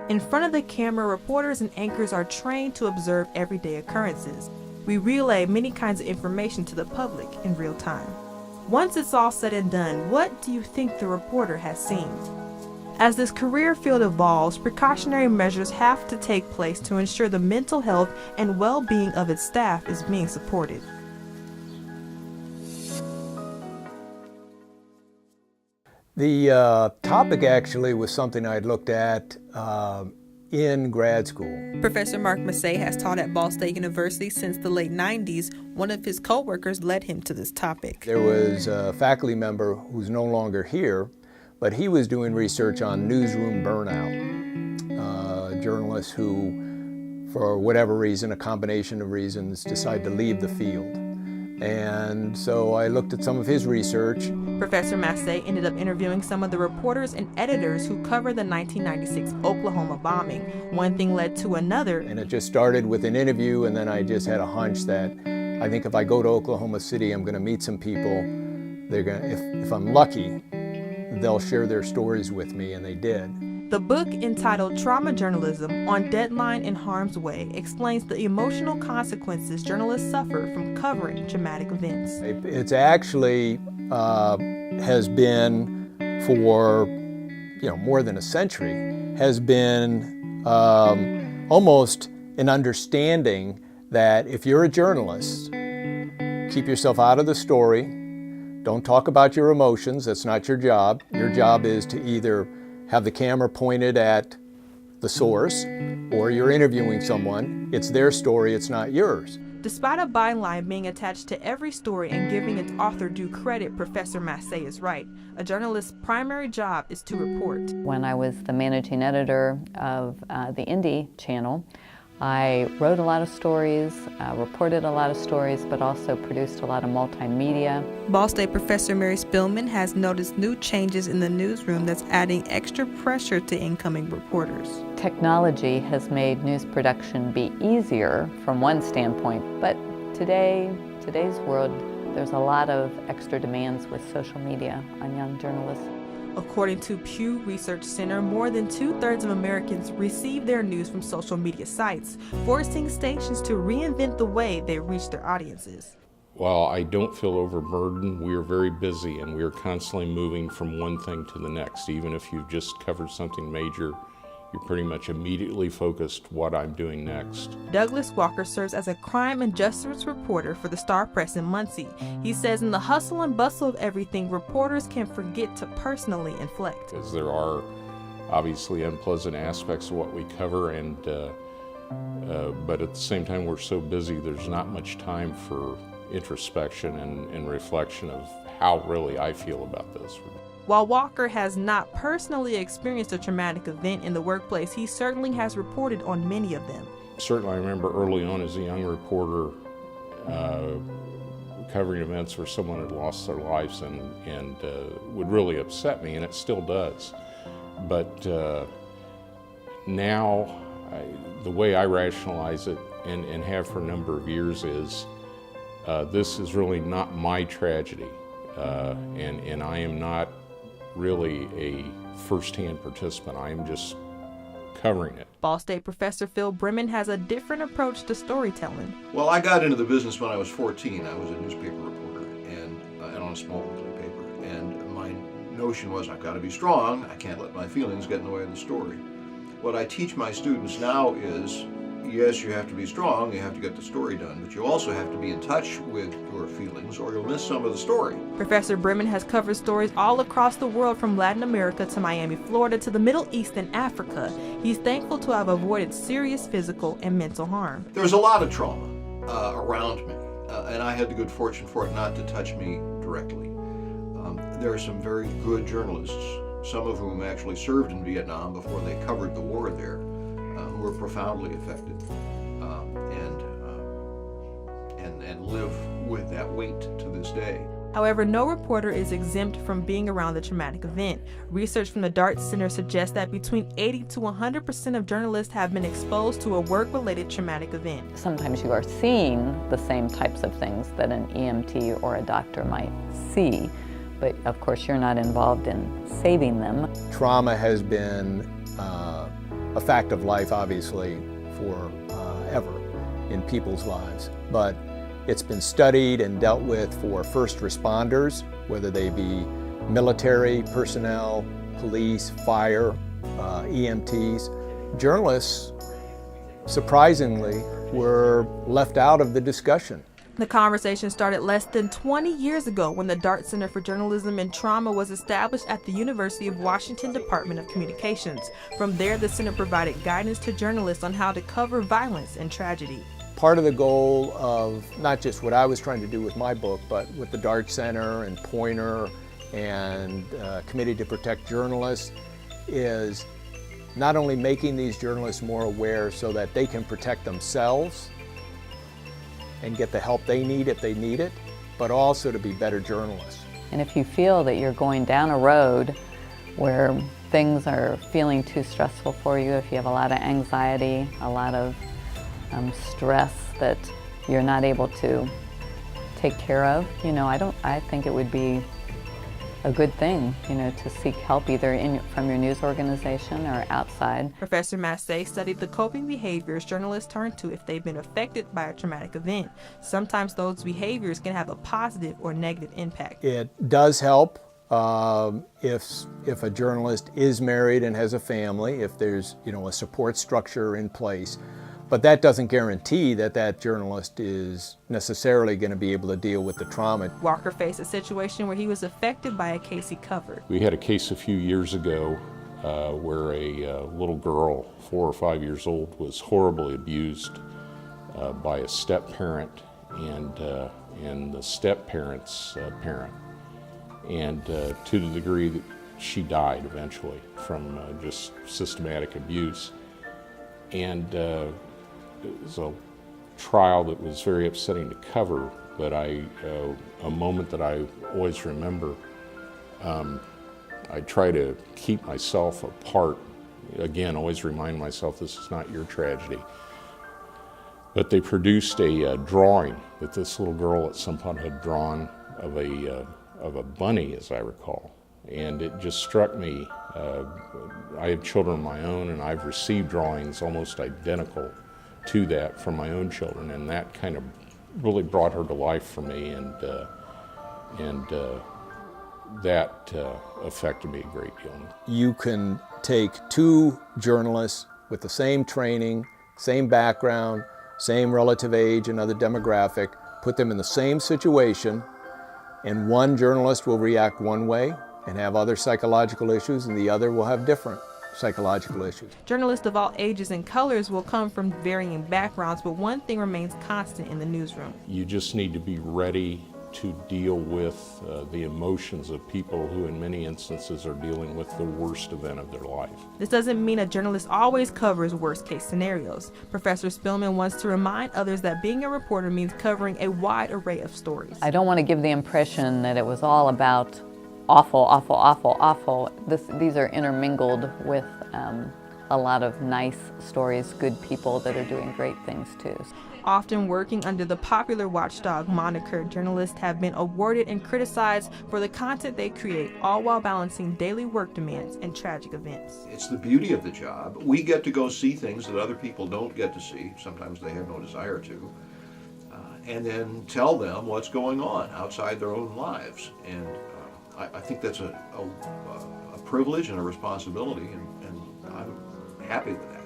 In front of the camera, reporters and anchors are trained to observe everyday occurrences. We relay many kinds of information to the public in real time. Once it's all said and done, what do you think the reporter has seen? As this career field evolves, precautionary measures have to take place to ensure the mental health and well-being of its staff is being supported. The topic actually was something I'd looked at in grad school. Professor Mark Massey has taught at Ball State University since the late 90s. One of his co-workers led him to this topic. There was a faculty member who's no longer here, but he was doing research on newsroom burnout. Journalists who, for whatever reason, a combination of reasons, decide to leave the field. And so I looked at some of his research. Professor Massey ended up interviewing some of the reporters and editors who covered the 1996 Oklahoma bombing. One thing led to another. And it just started with an interview, and then I just had a hunch that I think if I go to Oklahoma City, I'm going to meet some people. They're going to, if I'm lucky, they'll share their stories with me, and they did. The book, entitled Trauma Journalism: On Deadline and Harm's Way, explains the emotional consequences journalists suffer from covering traumatic events. It's actually has been for more than a century, has been almost an understanding that if you're a journalist, keep yourself out of the story. Don't talk about your emotions. That's not your job. Your job is to either have the camera pointed at the source, or you're interviewing someone. It's their story, it's not yours. Despite a byline being attached to every story and giving its author due credit, Professor Massey is right. A journalist's primary job is to report. When I was the managing editor of the Indie channel, I wrote a lot of stories, reported a lot of stories, but also produced a lot of multimedia. Ball State professor Mary Spillman has noticed new changes in the newsroom that's adding extra pressure to incoming reporters. Technology has made news production be easier from one standpoint, but today's world, there's a lot of extra demands with social media on young journalists. According to Pew Research Center, more than 2/3 of Americans receive their news from social media sites, forcing stations to reinvent the way they reach their audiences. While I don't feel overburdened, we are very busy and we are constantly moving from one thing to the next. Even if you've just covered something major, you're pretty much immediately focused what I'm doing next. Douglas Walker serves as a crime and justice reporter for the Star Press in Muncie. He says in the hustle and bustle of everything, reporters can forget to personally inflect. Because there are obviously unpleasant aspects of what we cover, and but at the same time we're so busy there's not much time for introspection and reflection of how really I feel about this. While Walker has not personally experienced a traumatic event in the workplace, he certainly has reported on many of them. Certainly I remember early on as a young reporter covering events where someone had lost their lives and would really upset me, and it still does. But now the way I rationalize it and have for a number of years is this is really not my tragedy, and I am not really a first-hand participant. I am just covering it. Ball State professor Phil Bremen has a different approach to storytelling. Well, I got into the business when I was 14. I was a newspaper reporter and on a small weekly paper. And my notion was I've got to be strong. I can't let my feelings get in the way of the story. What I teach my students now is, yes, you have to be strong, you have to get the story done, but you also have to be in touch with your feelings or you'll miss some of the story. Professor Bremen has covered stories all across the world, from Latin America to Miami, Florida, to the Middle East and Africa. He's thankful to have avoided serious physical and mental harm. There's a lot of trauma around me, and I had the good fortune for it not to touch me directly. There are some very good journalists, some of whom actually served in Vietnam before they covered the war there, who were profoundly affected and live with that weight to this day. However, no reporter is exempt from being around the traumatic event. Research from the Dart Center suggests that between 80 to 100% of journalists have been exposed to a work-related traumatic event. Sometimes you are seeing the same types of things that an EMT or a doctor might see, but of course you're not involved in saving them. Trauma has been a fact of life, obviously, for ever in people's lives. But it's been studied and dealt with for first responders, whether they be military personnel, police, fire, EMTs. Journalists, surprisingly, were left out of the discussion. The conversation started less than 20 years ago when the Dart Center for Journalism and Trauma was established at the University of Washington Department of Communications. From there, the center provided guidance to journalists on how to cover violence and tragedy. Part of the goal of not just what I was trying to do with my book, but with the Dart Center and Pointer and Committee to Protect Journalists, is not only making these journalists more aware so that they can protect themselves and get the help they need if they need it, but also to be better journalists. And if you feel that you're going down a road where things are feeling too stressful for you, if you have a lot of anxiety, a lot of stress that you're not able to take care of, I think it would be a good thing, to seek help either from your news organization or outside. Professor Massey studied the coping behaviors journalists turn to if they've been affected by a traumatic event. Sometimes those behaviors can have a positive or negative impact. It does help if a journalist is married and has a family, if there's a support structure in place. But that doesn't guarantee that that journalist is necessarily going to be able to deal with the trauma. Walker faced a situation where he was affected by a case he covered. We had a case a few years ago where a little girl, 4 or 5 years old, was horribly abused by a step-parent and the step-parent's parent, and to the degree that she died eventually from just systematic abuse. And it was a trial that was very upsetting to cover, but a moment that I always remember, I try to keep myself apart. Again, always remind myself this is not your tragedy. But they produced a drawing that this little girl at some point had drawn of a bunny, as I recall. And it just struck me. I have children of my own, and I've received drawings almost identical to that from my own children, and that kind of really brought her to life for me, and that affected me a great deal. You can take two journalists with the same training, same background, same relative age and other demographic, put them in the same situation, and one journalist will react one way and have other psychological issues, and the other will have different psychological issues. Journalists of all ages and colors will come from varying backgrounds, but one thing remains constant in the newsroom. You just need to be ready to deal with the emotions of people who in many instances are dealing with the worst event of their life. This doesn't mean a journalist always covers worst-case scenarios. Professor Spillman wants to remind others that being a reporter means covering a wide array of stories. I don't want to give the impression that it was all about awful, awful, awful, awful. These are intermingled with a lot of nice stories, good people that are doing great things too. Often working under the popular watchdog moniker, journalists have been awarded and criticized for the content they create, all while balancing daily work demands and tragic events. It's the beauty of the job. We get to go see things that other people don't get to see. Sometimes they have no desire to. And then tell them what's going on outside their own lives. And I think that's a privilege and a responsibility, and I'm happy with that.